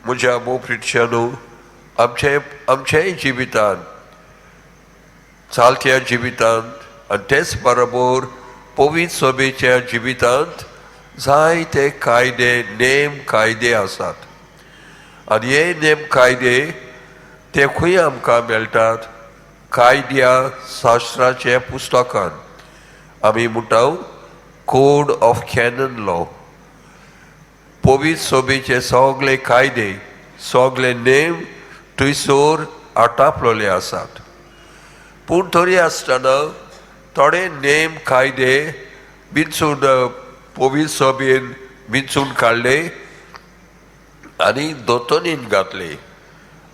म्हज्या मोप्रितशानू आमच्याय जिवितांत चालत्या जिवितांत आनी तेच बरोबर पवित्र सभेच्या जिवितांत जायते कायदे नेम कायदे आसात आनी हे नेम कायदे ते खंय आमकां मेळटात कायद्या शास्त्राचे पुस्तकान आमी म्हणटाव कोड ऑफ कॅनन लॉ पवित्र सभेचे सगळे कायदे सगळे नेम थंयसर आटापलोले आसात पूण तरी आसतना थोडे नेम कायदे बिनसून पवित्र सभेन बिनसून काडले आनी दोतोनीन घातले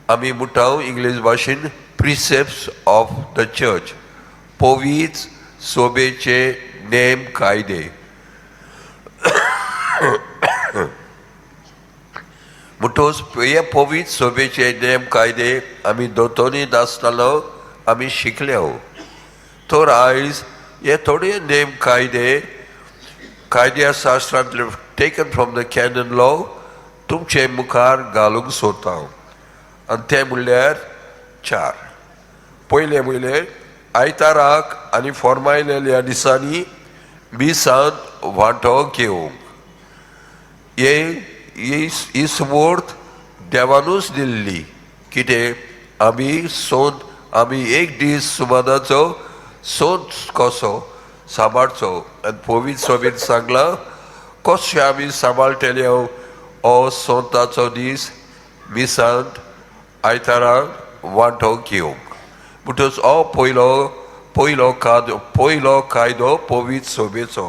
आमी म्हणटाव इंग्लीश भाशेन प्रिसेप्ट्स ऑफ द चर्च पवित्र सभेचे नेम कायदे म्हणटोच हे पवित्र सभेचे नेम कायदे आमी दोतोनीन आसतालो आमी शिकल्यो तर आयज हे थोडे नेम कायद्या शास्त्रांतले taken from the canon law तुमचे मुखार घालूंक सोदता आनी ते म्हणल्यार 4 पयले आयताराक आनी फॉर्मायलेल्या दिसांनी मिसांत वांटो घेवंक ही सुवात देवानूच दिल्ली कितें आमी एक दीस सुमाराचो सोद कसो सांबाळचो आनी पवित्र सभेन सांगलां कशें आमी सांबाळटले हो सोंताचो दीस मिसांत आयताराक वांटो घेवंक म्हणटच हो पयलो कायदो पवित्र सभेचो